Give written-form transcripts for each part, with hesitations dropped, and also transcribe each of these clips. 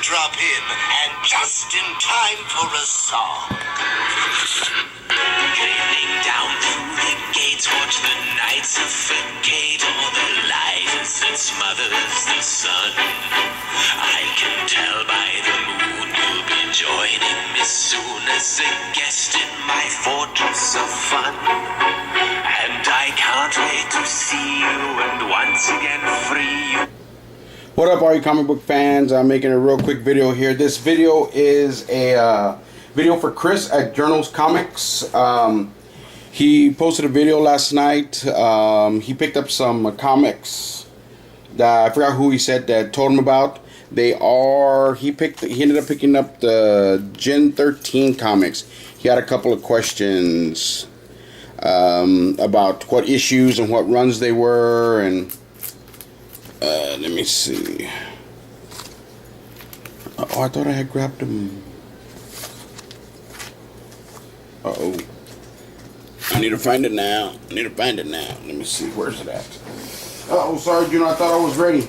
drop in, and just in time for a song. Trailing down through the gates, watch the night suffocate all the lights that smothers the sun. I can tell by the moon you'll be joining me soon as a guest in my fortress of fun. And I can't wait to see you and once again free you. What up, all you comic book fans? I'm making a real quick video here. This video is a video for Chris at Jerno's Comics. He posted a video last night. He picked up some comics that I forgot who he said that told him about. He ended up picking up the GEN13 comics. He had a couple of questions about what issues and what runs they were, and let me see. Oh, I thought I had grabbed them. Uh-oh. I need to find it now. Let me see. Where's it at? Uh-oh, sorry, Juno. I thought I was ready.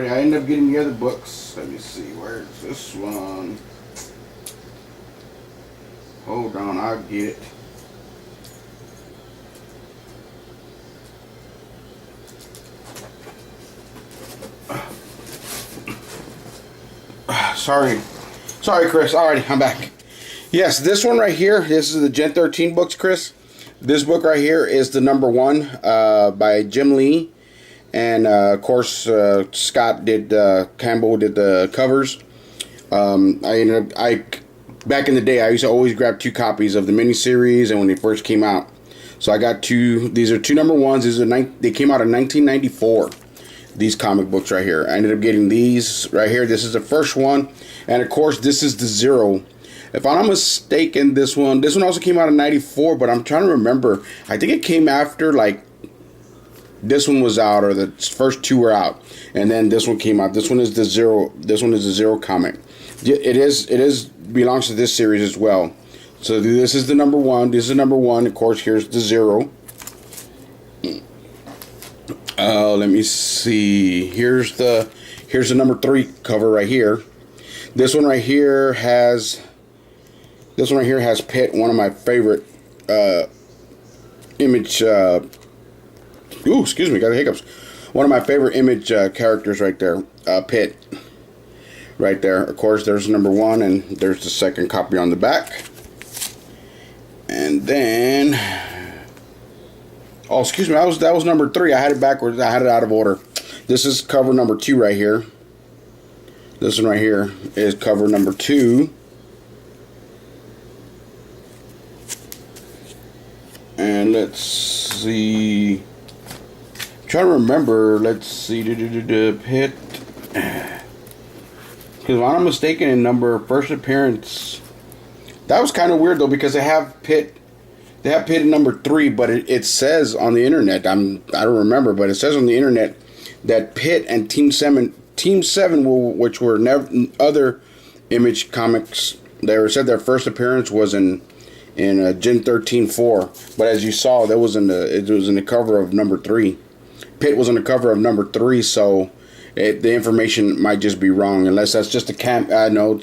I ended up getting the other books. Let me see. Where's this one? Hold on. I'll get it. Sorry, Chris. Alrighty, I'm back. Yes, this one right here. This is the GEN13 books, Chris. This book right here is the number 1 by Jim Lee, and of course Scott did Campbell did the covers. Back in the day, I used to always grab 2 copies of the miniseries, and when they first came out, so I got 2. These are 2 number 1s. They came out in 1994. These comic books right here. I ended up getting these right here. This is the first one, and of course this is the 0. If I'm not mistaken, this one also came out in 94, but I'm trying to remember. I think it came after, like, this one was out, or the first 2 were out, and then this one came out. This one is the 0. This one is the 0 comic. It belongs to this series as well. So this is the number 1. This is the number 1. Of course, here's the 0. Let me see. Here's the number 3 cover right here. This one right here has Pitt, one of my favorite Image. Excuse me, got the hiccups. One of my favorite Image characters right there, Pitt. Right there. Of course, there's number 1, and there's the second copy on the back. And then, oh, excuse me, that was number 3. I had it backwards. I had it out of order. This is cover number 2 right here. This one right here is cover number 2. And let's see. I'm trying to remember. Let's see. Pitt. Because if I'm not mistaken, in first appearance, that was kind of weird though, because they have Pitt. They have Pitt in number 3, but it says on the internet. I don't remember, but it says on the internet that Pitt and Team 7, which were other Image comics, they said their first appearance was in GEN13 4. But as you saw, it was in the cover of number 3. Pitt was on the cover of number 3, so the information might just be wrong, unless that's just a no,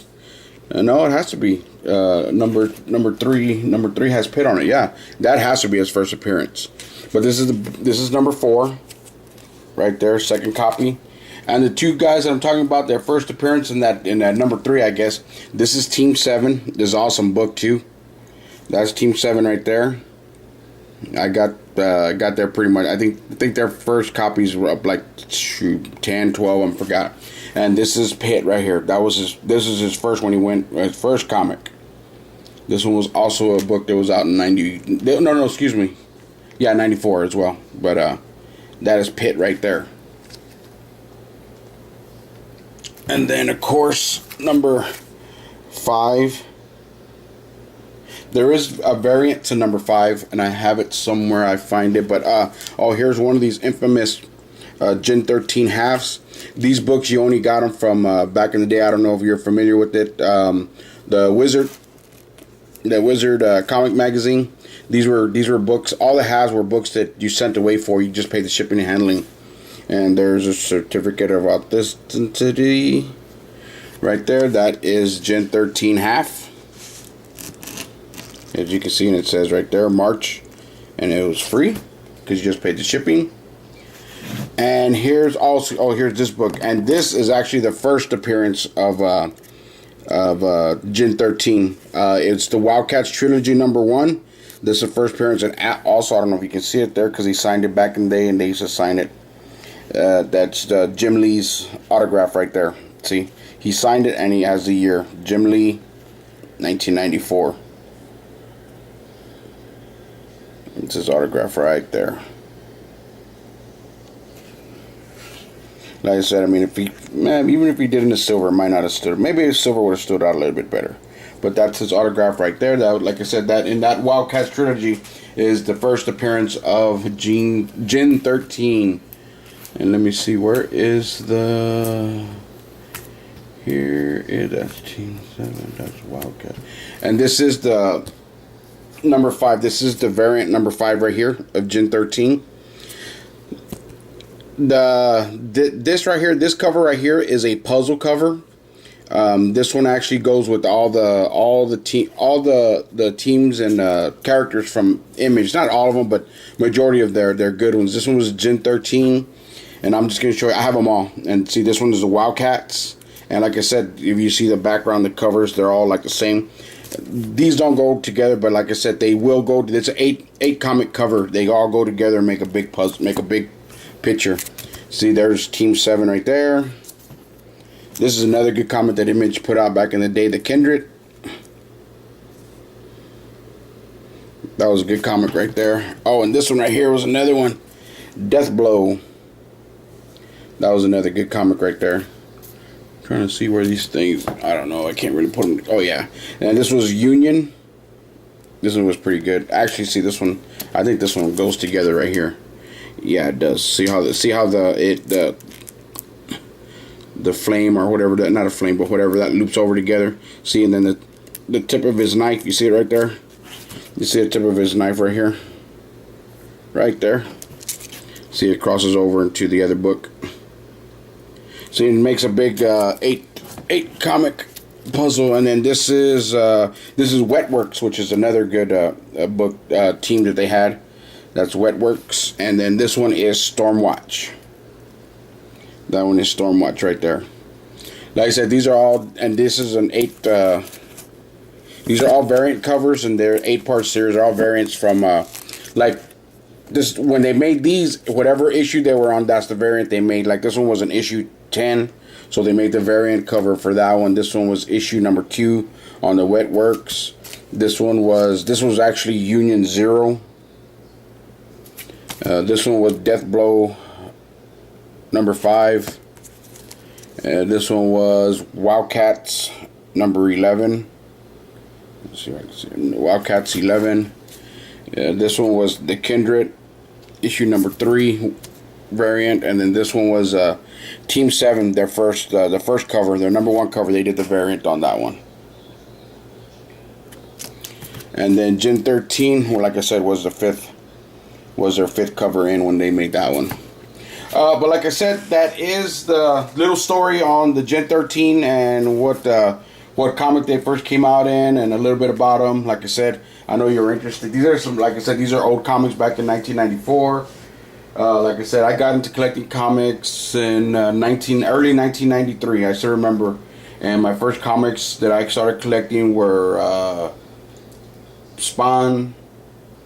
it has to be number 3. Number 3 has Pitt on it. Yeah, that has to be his first appearance. But this is number 4, right there, second copy. And the 2 guys that I'm talking about, their first appearance in that number 3, I guess. This is Team 7. This is an awesome book too. That's Team 7 right there. I got there pretty much. I think their first copies were up like 10, 12. I forgot. And this is Pitt right here. This is his first one. His first comic. This one was also a book that was out in 90. No, excuse me. Yeah, 94 as well. But that is Pitt right there. And then of course number 5. There is a variant to number 5, and I have it somewhere. I find it, but here's one of these infamous GEN13 halves. These books, you only got them from back in the day. I don't know if you're familiar with it. The Wizard comic magazine. These were books. All the halves were books that you sent away for. You just paid the shipping and handling. And there's a certificate of authenticity right there. That is Gen13 half. As you can see, and it says right there, March. And it was free because you just paid the shipping. And here's also, here's this book. And this is actually the first appearance of Gen13. It's the Wildcats Trilogy #1. This is the first appearance. And also, I don't know if you can see it there because he signed it back in the day and they used to sign it. That's Jim Lee's autograph right there. See, he signed it and he has the year. Jim Lee, 1994. It's his autograph right there. Like I said, I mean, if he, man, even if he did in the silver, it might not have stood. Maybe the silver would have stood out a little bit better. But that's his autograph right there. That, like I said, that in that Wildcats trilogy is the first appearance of Gen13. And let me see, where is the... Here is, that's Team 7, that's Wildcat. And this is the number 5. This is the variant number 5 right here of Gen13. This right here, this cover right here is a puzzle cover. This one actually goes with all the teams and characters from Image. Not all of them, but majority of their good ones. This one was Gen13, and I'm just gonna show you. I have them all, and see, this one is the Wildcats. And like I said, if you see the background, the covers, they're all like the same. These don't go together, but like I said, they will go. It's an eight comic cover. They all go together and make a big puzzle, make a big picture. See, there's Team 7 right there. This is another good comic that Image put out back in the day, the Kindred. That was a good comic right there. Oh, and this one right here was another one, Death Blow. That was another good comic right there. Trying to see where these things, I don't know, I can't really put them. Oh yeah, and this was Union. This one was pretty good. Actually, see this one, I think this one goes together right here. Yeah, it does. See how the flame or whatever, that, not a flame, but whatever, that loops over together. See, and then the tip of his knife, you see it right there? You see the tip of his knife right here? Right there. See, it crosses over into the other book. See, it makes a big eight comic puzzle. And then this is Wetworks, which is another good book team that they had. That's Wetworks. And then this one is Stormwatch. That one is Stormwatch right there. Like I said, these are all, and this is an 8, these are all variant covers, and they're 8-part series. They're all variants from, like, this, when they made these, whatever issue they were on, that's the variant they made. Like, this one was an issue 10, so they made the variant cover for that one. This one was issue number 2 on the Wetworks. This was actually Union 0. This one was Death Blow number 5. This one was Wildcats number 11. Let's see if I can see it. Wildcats 11. This one was the Kindred issue number 3 variant, and then this one was Team 7, their first the first cover, their number 1 cover. They did the variant on that one. And then Gen 13, well, like I said, was their 5th cover in when they made that one. But like I said, that is the little story on the Gen 13 and what comic they first came out in, and a little bit about them. Like I said, I know you're interested. These are some, like I said, these are old comics back in 1994. Like I said, I got into collecting comics in early 1993. I still remember. And my first comics that I started collecting were Spawn,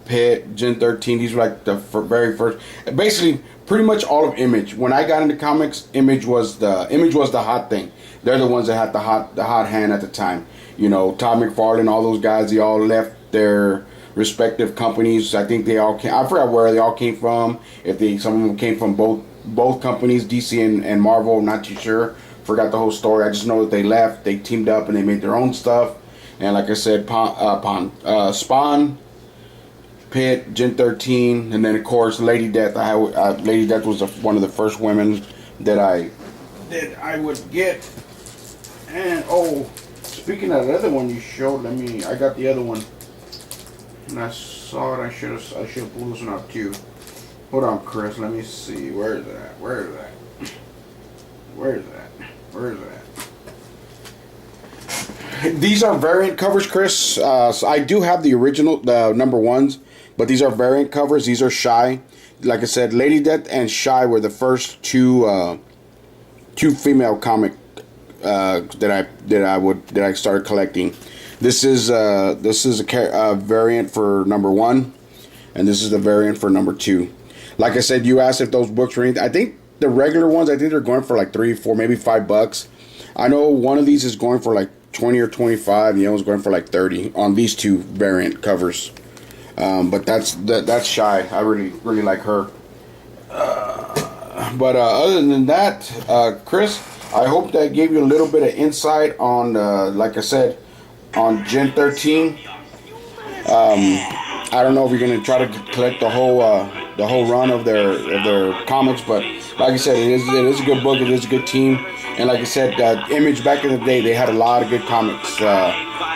Pit, Gen 13. These were like the very first. Basically, pretty much all of Image. When I got into comics, Image was the hot thing. They're the ones that had the hot hand at the time. You know, Todd McFarlane, all those guys, they all left their respective companies. I think they all came. I forgot where they all came from. Some of them came from both companies, DC and Marvel. I'm not too sure. Forgot the whole story. I just know that they left. They teamed up and they made their own stuff. And like I said, Spawn, Pit, Gen 13, and then of course Lady Death. Lady Death was one of the first women that I would get. And speaking of the other one you showed, I got the other one, and I saw it. I should have pulled this one out too. Hold on, Chris. Let me see. Where is that? Where is that? Where is that? Where is that? These are variant covers, Chris. So I do have the original, the number ones, but these are variant covers. These are Shy. Like I said, Lady Death and Shy were the first two female comic that I started collecting. This is a variant for number one, and this is the variant for number two. Like I said, you asked if those books were anything. I think the regular ones, I think they're going for like $3, $4, maybe $5. I know one of these is going for like 20 or 25. The other one's going for like 30 on these two variant covers. But that's Shy. I really like her. But other than that, Chris, I hope that gave you a little bit of insight on, like I said, on Gen13. I don't know if you're gonna try to collect the whole run of their comics, but like I said, it is a good book. It is a good team, and like I said, Image back in the day, they had a lot of good comics.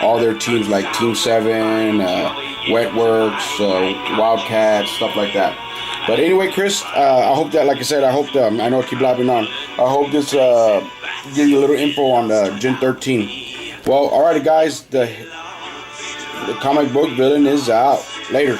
All their teams like Team 7, Wetworks, Wildcats, stuff like that. But anyway, Chris, I hope that, like I said, I know I keep blabbing on. I hope this gives you a little info on Gen 13. Well, alrighty, guys, the comic book villain is out. Laters.